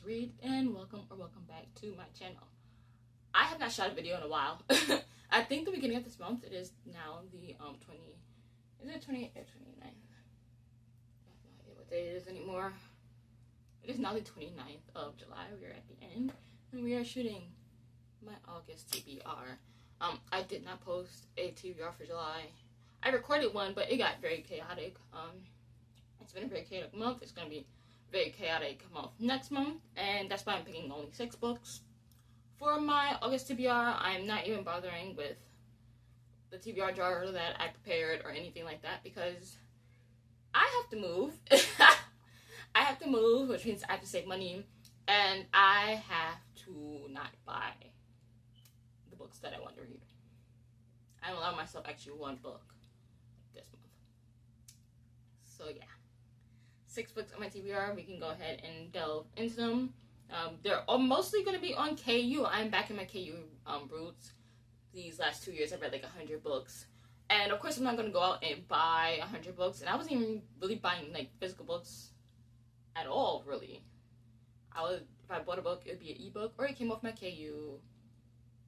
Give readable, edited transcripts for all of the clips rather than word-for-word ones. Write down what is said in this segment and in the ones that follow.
read, and welcome back to my channel. I have not shot a video in a while. I think the beginning of this month. It is now the 28th or 29th? I have no idea what day it is anymore. It is now the 29th of July. We are at the end, and we are shooting my August TBR. I did not post a TBR for July. I recorded one, but it got very chaotic. It's been a very chaotic month. It's going to be very chaotic month next month, and that's why I'm picking only 6 books. For my August TBR, I'm not even bothering with the TBR jar that I prepared or anything like that because I have to move. I have to move, which means I have to save money, and I have to not buy the books that I want to read. I allow myself actually one book this month. So yeah, 6 books on my TBR. We can go ahead and delve into them. They're mostly going to be on KU. I'm back in my KU roots. These last 2 years I've read like 100 books. And of course I'm not going to go out and buy 100 books. And I wasn't even really buying like physical books at all, really. If I bought a book, it would be an ebook, or it came off my KU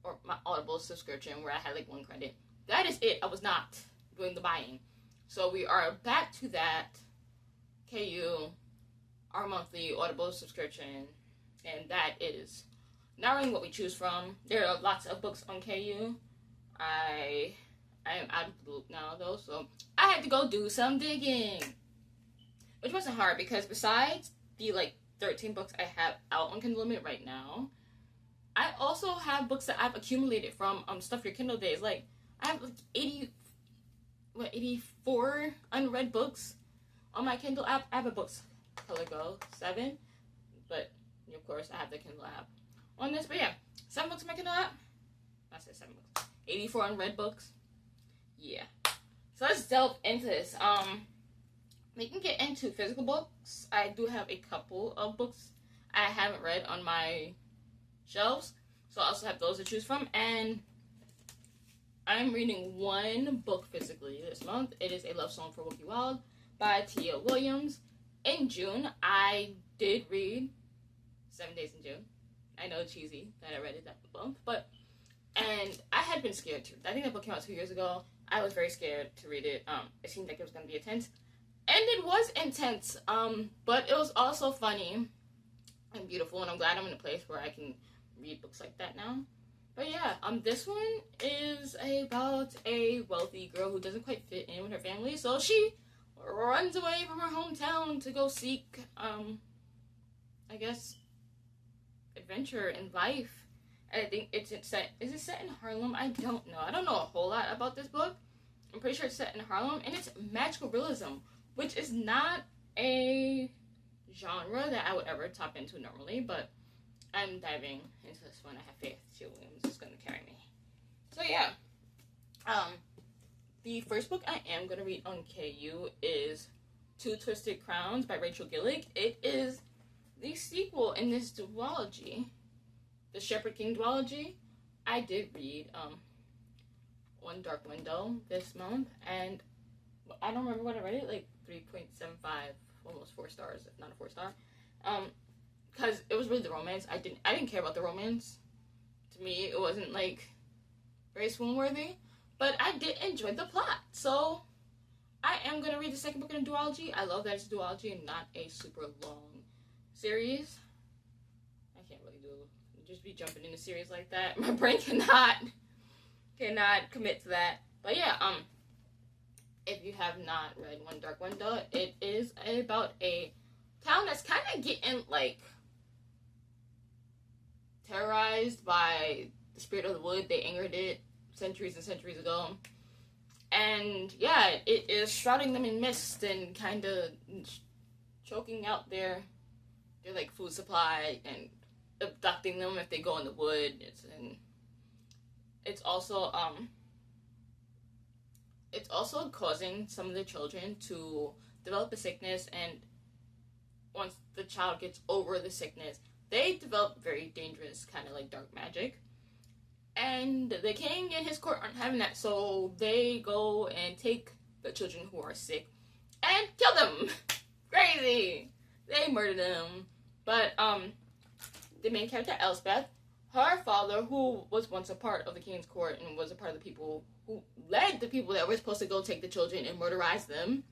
or my Audible subscription where I had like 1 credit. That is it. I was not doing the buying. So we are back to that KU, our monthly Audible subscription, and that is narrowing what we choose from. There are lots of books on KU. I am out of the loop now though, so I had to go do some digging, which wasn't hard because besides the like 13 books I have out on Kindle Unlimited right now, I also have books that I've accumulated from Stuff Your Kindle days. Like I have like 84 unread books on my Kindle app. I have a books color go 7, but of course I have the Kindle app on this. But yeah, 7 books on my Kindle app. I said 7 books. 84 unread books. Yeah. So let's delve into this. We can get into physical books. I do have a couple of books I haven't read on my shelves, so I also have those to choose from. And I'm reading 1 book physically this month. It is A Love Song for Wookie Wild by Tia Williams. In June, I did read 7 Days in June. I know, cheesy that I read it that month, and I had been scared to. I think that book came out 2 years ago. I was very scared to read it. It seemed like it was going to be intense, and it was intense. But it was also funny and beautiful, and I'm glad I'm in a place where I can read books like that now. But yeah, this one is about a wealthy girl who doesn't quite fit in with her family, so she runs away from her hometown to go seek, I guess, adventure in life. And I think is it set in Harlem? I don't know. I don't know a whole lot about this book. I'm pretty sure it's set in Harlem, and it's magical realism, which is not a genre that I would ever tap into normally, but I'm diving into this one. I have faith Tia Williams is going to carry me. So yeah, the first book I am going to read on KU is Two Twisted Crowns by Rachel Gillick. It is the sequel in this duology, the Shepherd King duology. I did read One Dark Window this month, and I don't remember what I read it, like 3.75, almost 4 stars, if not a 4-star. Because it was really the romance. I didn't care about the romance. To me, it wasn't like very swoon worthy, but I did enjoy the plot. So I am gonna read the second book in a duology. I love that it's a duology and not a super long series. I can't really just be jumping into series like that. My brain cannot commit to that. But yeah, if you have not read One Dark Window, it is about a town that's kind of getting like terrorized by the spirit of the wood. They angered it centuries and centuries ago, and yeah, it is shrouding them in mist and kind of choking out their like food supply and abducting them if they go in the wood. It's also causing some of the children to develop a sickness, and once the child gets over the sickness, they develop very dangerous kind of like dark magic. And the king and his court aren't having that, so they go and take the children who are sick and kill them. Crazy. They murder them. But the main character, Elspeth, her father, who was once a part of the king's court and was a part of the people who led the people that were supposed to go take the children and murderize them,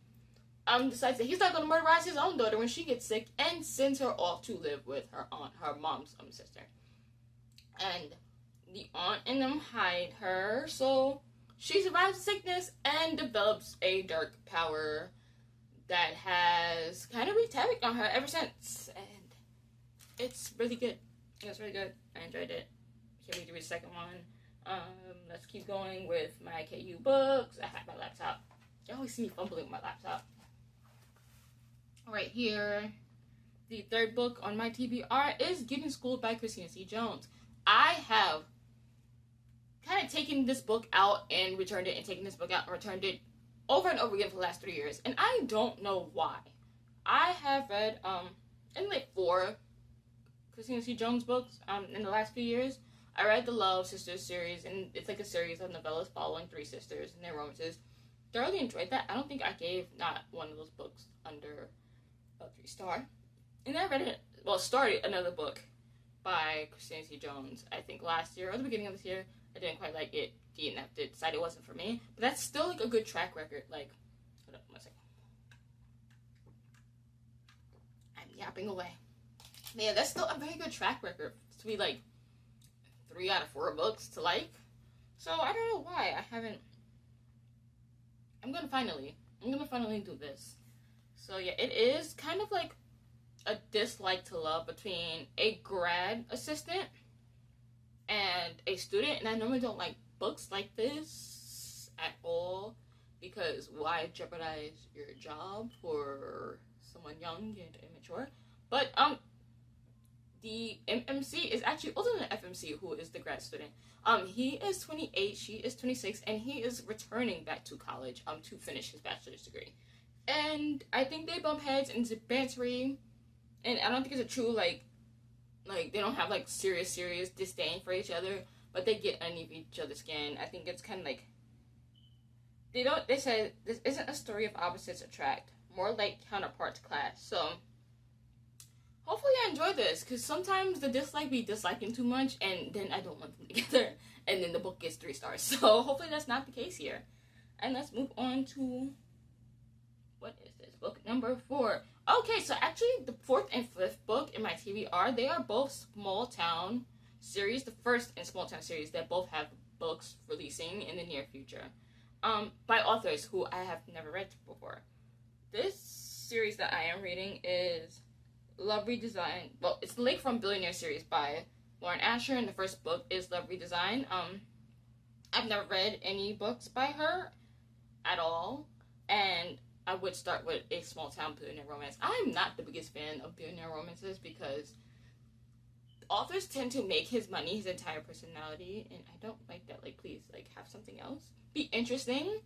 decides that he's not going to murderize his own daughter when she gets sick and sends her off to live with her aunt, her mom's sister. And the aunt and them hide her, so she survives the sickness and develops a dark power that has kind of wreaked havoc on her ever since. And it's really good. It's really good. I enjoyed it. Can't wait to read the second one. Let's keep going with my KU books. I have my laptop. You always see me fumbling with my laptop. Right here, the third book on my TBR is Getting Schooled by Christina C. Jones. I have kind of taken this book out and returned it, and taken this book out and returned it over and over again for the last 3 years, and I don't know why. I have read like 4 Christina C. Jones books in the last few years. I read the Love Sisters series, and it's like a series of novellas following 3 sisters and their romances. Thoroughly enjoyed that. I don't think I gave not one of those books under a 3-star. And then I read started another book by Christina C. Jones, I think last year or the beginning of this year. I didn't quite like it. Decided it wasn't for me. But that's still like a good track record. Like, hold up 1 second. I'm yapping away. Yeah, that's still a very good track record to be like 3 out of 4 books to like. So I don't know why I haven't. I'm gonna finally do this. So yeah, it is kind of like a dislike to love between a grad assistant and a student, and I normally don't like books like this at all, because why jeopardize your job for someone young and immature? But the MMC is actually older than the FMC, who is the grad student. He is 28, she is 26, and he is returning back to college to finish his bachelor's degree. And I think they bump heads and it's bantery, and I don't think it's a true like they don't have like serious disdain for each other, but they get underneath each other's skin. I think it's kind of like they said this isn't a story of opposites attract, more like counterparts clash. So hopefully I enjoy this, because sometimes the dislike be disliking too much, and then I don't want them together, and then the book gets 3 stars. So hopefully that's not the case here. And let's move on to, what is this? Book number 4. Okay, so actually the 4th and 5th book in my TBR, they are both small town series, the first in small town series that both have books releasing in the near future. By authors who I have never read before. This series that I am reading is Love Redesign. Well, it's the Lakefront Billionaire series by Lauren Asher, and the first book is Love Redesign. I've never read any books by her at all, and I would start with a small town billionaire romance. I'm not the biggest fan of billionaire romances because authors tend to make his money his entire personality, and I don't like that. Like, please, like, have something else. Be interesting,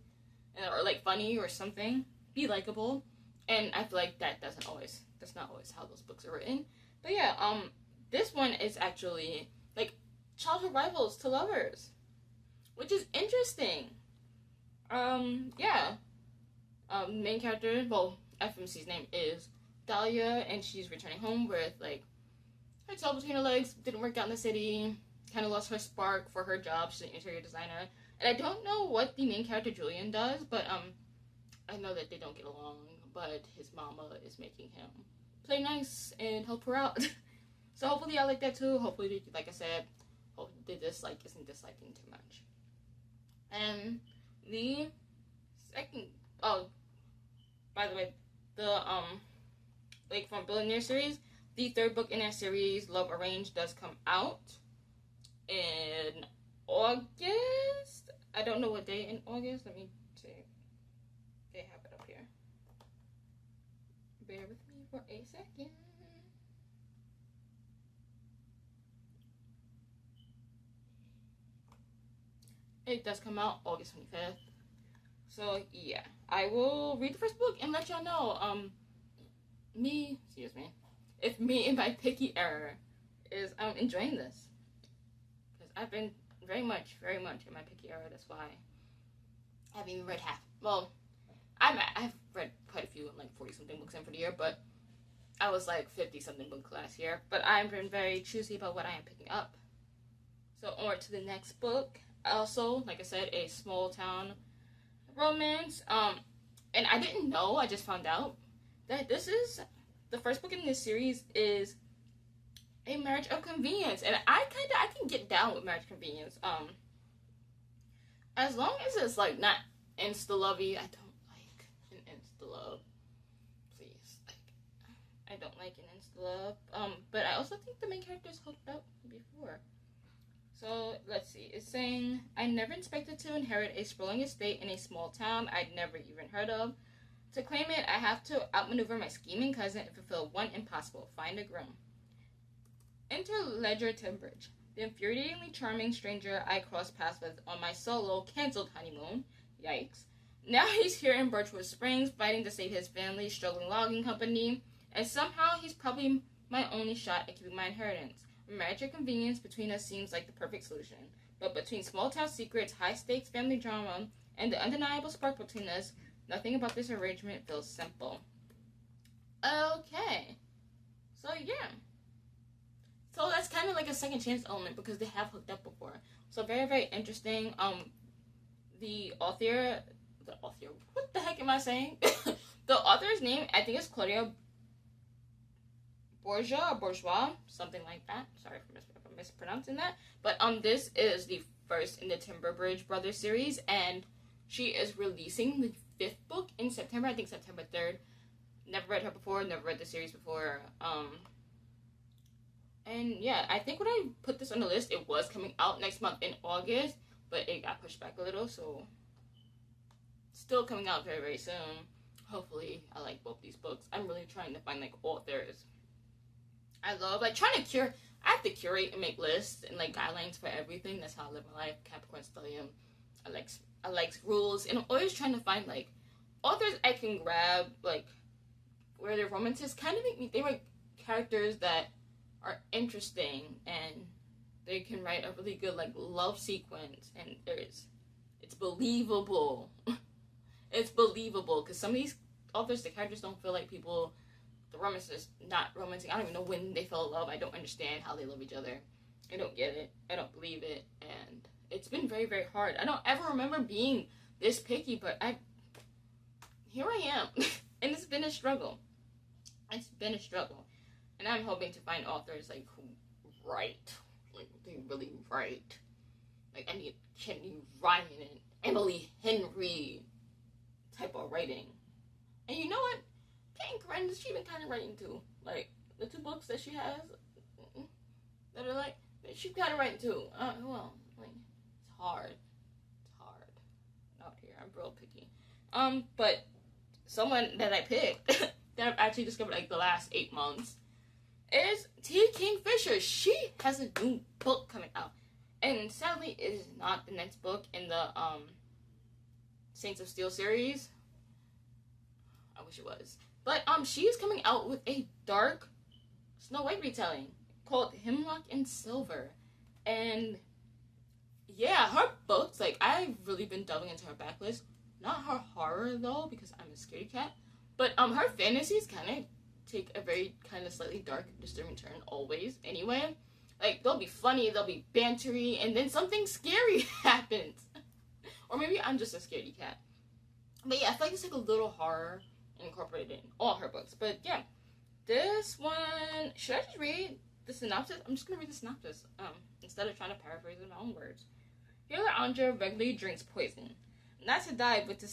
or like funny or something. Be likable, and I feel like that's not always how those books are written. But yeah, this one is actually like childhood rivals to lovers, which is interesting. Yeah. Main character, well, FMC's name is Dahlia, and she's returning home with like her tail between her legs. Didn't work out in the city. Kind of lost her spark for her job. She's an interior designer, and I don't know what the main character Julian does, but I know that they don't get along. But his mama is making him play nice and help her out. So hopefully I like that too. Hopefully, like I said, hopefully the dislike isn't disliking too much. And the second, by the way, the Lakefront Billionaire series, the 3rd book in that series, Love Arranged, does come out in August. I don't know what day in August. Let me see. They have it up here. Bear with me for a second. It does come out August 25th. So yeah, I will read the first book and let y'all know. If me and my picky error is enjoying this, because I've been very much in my picky error. That's why I haven't even read half. Well, I've read quite a few, like 40 something books in for the year, but I was like 50 something books last year, but I've been very choosy about what I am picking up. So on to the next book. Also, like I said, a small town romance. And I didn't know, I just found out that this is the first book in this series is a marriage of convenience, and I can get down with marriage convenience. As long as it's like not insta lovey. I don't like an insta love. Please, like I don't like an insta love. But I also think the main characters hooked up before. So let's see. It's saying, I never expected to inherit a sprawling estate in a small town I'd never even heard of. To claim it, I have to outmaneuver my scheming cousin and fulfill one impossible: find a groom. Enter Ledger Timbridge, the infuriatingly charming stranger I crossed paths with on my solo, cancelled honeymoon. Yikes. Now he's here in Birchwood Springs, fighting to save his family's struggling logging company, and somehow he's probably my only shot at keeping my inheritance. Marriage of convenience between us seems like the perfect solution, but between small-town secrets, high-stakes family drama, and the undeniable spark between us, nothing about this arrangement feels simple. Okay. So, yeah. So that's kind of like a second chance element because they have hooked up before. So very, very interesting. The author, what the heck am I saying? The author's name, I think, is Claudia Bourgeois, something like that. Sorry for mispronouncing that. But this is the first in the Timberbridge Brothers series, and she is releasing the 5th book in September. I think September 3rd. Never read her before. Never read the series before. And yeah, I think when I put this on the list, it was coming out next month in August, but it got pushed back a little, so still coming out very, very soon. Hopefully, I like both these books. I'm really trying to find, like, authors I love. Like, I have to curate and make lists and, like, guidelines for everything. That's how I live my life. Capricorn stellium. I like rules, and I'm always trying to find, like, authors I can grab, like, where their romances kind of make me think, like, characters that are interesting, and they can write a really good, like, love sequence, and it's believable. It's believable, because some of these authors, the characters don't feel like people, the romance is not romantic. I don't even know when they fell in love. I don't understand how they love each other. I don't get it. I don't believe it, and it's been very, very hard. I don't ever remember being this picky, but here I am, and it's been a struggle. It's been a struggle. And I'm hoping to find authors, like, who write. Like, they really write. Like, I need Kenny Ryan and Emily Henry type of writing. And you know what? Kate Corinne, she's been kind of writing, too. Like, the 2 books that she has that are, like, she's kind of writing, too. Well, like, it's hard. It's hard out here. I'm real picky. But someone that I picked that I've actually discovered, like, the last 8 months is T. Kingfisher. She has a new book coming out, and sadly, it is not the next book in the Saints of Steel series. I wish it was, but she is coming out with a dark Snow White retelling called Hemlock and Silver, and yeah, her books, like, I've really been delving into her backlist. Not her horror though, because I'm a scaredy cat, but her fantasies kind of take a very kind of slightly dark, disturbing turn always anyway. Like, they'll be funny, they'll be bantery, and then something scary happens. Or maybe I'm just a scaredy cat. But yeah, I feel like it's like a little horror incorporated in all her books. But yeah, this one, should I just read the synopsis? I'm just gonna read the synopsis instead of trying to paraphrase in my own words. Healer Anja regularly drinks poison, not to die but to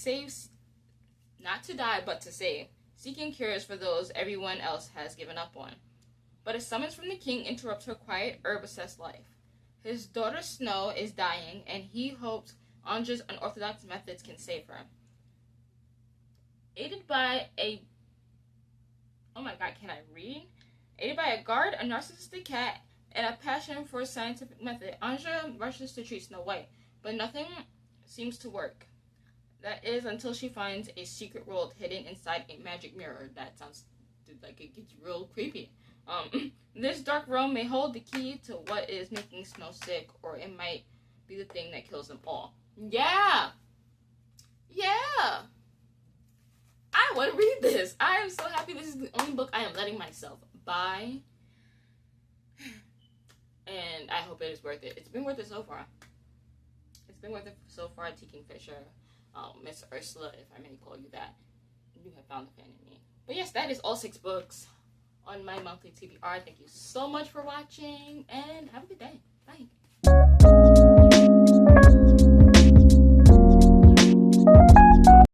save, seeking cures for those everyone else has given up on. But a summons from the king interrupts her quiet, herb-obsessed life. His daughter Snow is dying, and he hopes Anja's unorthodox methods can save her. Aided by a guard, a narcissistic cat, and a passion for a scientific method, Anja rushes to treat Snow White, but nothing seems to work. That is until she finds a secret world hidden inside a magic mirror. That sounds like it gets real creepy. This dark realm may hold the key to what is making Snow sick, or it might be the thing that kills them all. Yeah! I want to read this. I am so happy this is the only book I am letting myself buy. And I hope it is worth it. It's been worth it so far. It's been worth it so far. T. Kingfisher, Miss Ursula, if I may call you that. You have found a fan in me. But yes, that is all 6 books on my monthly TBR. Thank you so much for watching, and have a good day. Bye.